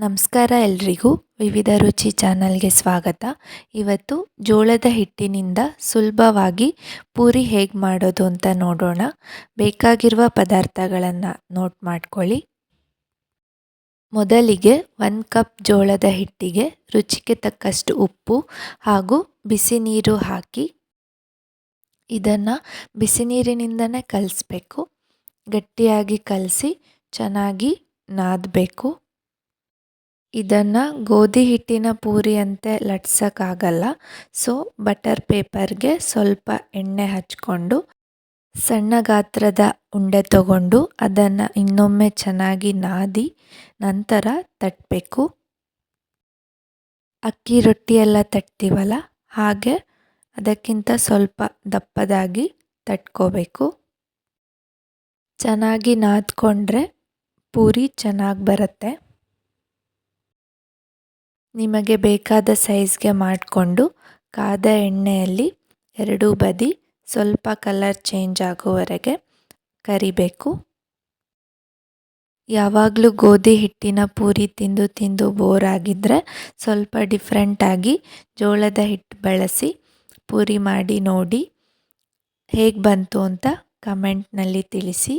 ನಮಸ್ಕಾರ ಎಲ್ರಿಗೂ ವಿವಿಧ ರುಚಿ ಚಾನಲ್ಗೆ ಸ್ವಾಗತ. ಇವತ್ತು ಜೋಳದ ಹಿಟ್ಟಿನಿಂದ ಸುಲಭವಾಗಿ ಪೂರಿ ಹೇಗೆ ಮಾಡೋದು ಅಂತ ನೋಡೋಣ. ಬೇಕಾಗಿರುವ ಪದಾರ್ಥಗಳನ್ನು ನೋಟ್ ಮಾಡ್ಕೊಳ್ಳಿ. ಮೊದಲಿಗೆ 1 ಕಪ್ ಜೋಳದ ಹಿಟ್ಟಿಗೆ ರುಚಿಗೆ ತಕ್ಕಷ್ಟು ಉಪ್ಪು ಹಾಗೂ ಬಿಸಿ ನೀರು ಹಾಕಿ ಇದನ್ನು ಬಿಸಿ ನೀರಿನಿಂದನೇ ಕಲಿಸ್ಬೇಕು. ಗಟ್ಟಿಯಾಗಿ ಕಲಸಿ ಚೆನ್ನಾಗಿ ನಾದಬೇಕು. ಇದನ್ನು ಗೋಧಿ ಹಿಟ್ಟಿನ ಪೂರಿ ಅಂತೆ ಲಟ್ಸೋಕ್ಕಾಗಲ್ಲ. ಸೊ ಬಟರ್ ಪೇಪರ್ಗೆ ಸ್ವಲ್ಪ ಎಣ್ಣೆ ಹಚ್ಕೊಂಡು ಸಣ್ಣ ಗಾತ್ರದ ಉಂಡೆ ತಗೊಂಡು ಅದನ್ನು ಇನ್ನೊಮ್ಮೆ ಚೆನ್ನಾಗಿ ನಾದಿ ನಂತರ ತಟ್ಟಬೇಕು. ಅಕ್ಕಿ ರೊಟ್ಟಿ ಎಲ್ಲ ತಟ್ತೀವಲ್ಲ ಹಾಗೆ ಅದಕ್ಕಿಂತ ಸ್ವಲ್ಪ ದಪ್ಪದಾಗಿ ತಟ್ಕೋಬೇಕು. ಚೆನ್ನಾಗಿ ನಾದ್ಕೊಂಡ್ರೆ ಪೂರಿ ಚೆನ್ನಾಗಿ ಬರುತ್ತೆ. ನಿಮಗೆ ಬೇಕಾದ ಸೈಜ್ಗೆ ಮಾಡಿಕೊಂಡು ಕಾದ ಎಣ್ಣೆಯಲ್ಲಿ ಎರಡೂ ಬದಿ ಸ್ವಲ್ಪ ಕಲರ್ ಚೇಂಜ್ ಆಗೋವರೆಗೆ ಕರಿಬೇಕು. ಯಾವಾಗಲೂ ಗೋಧಿ ಹಿಟ್ಟಿನ ಪೂರಿ ತಿಂದು ತಿಂದು ಬೋರ್ ಆಗಿದ್ದರೆ ಸ್ವಲ್ಪ ಡಿಫ್ರೆಂಟಾಗಿ ಜೋಳದ ಹಿಟ್ಟು ಬಳಸಿ ಪೂರಿ ಮಾಡಿ ನೋಡಿ. ಹೇಗೆ ಬಂತು ಅಂತ ಕಮೆಂಟ್ನಲ್ಲಿ ತಿಳಿಸಿ.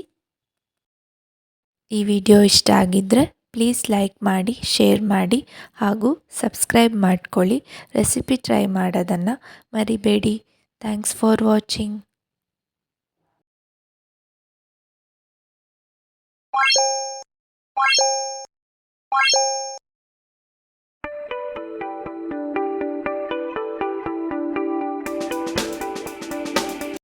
ಈ ವಿಡಿಯೋ ಇಷ್ಟ ಆಗಿದ್ದರೆ ಪ್ಲೀಸ್ ಲೈಕ್ ಮಾಡಿ, ಶೇರ್ ಮಾಡಿ ಹಾಗೂ ಸಬ್ಸ್ಕ್ರೈಬ್ ಮಾಡ್ಕೊಳ್ಳಿ. ರೆಸಿಪಿ ಟ್ರೈ ಮಾಡೋದನ್ನು ಮರಿಬೇಡಿ. Thanks for watching.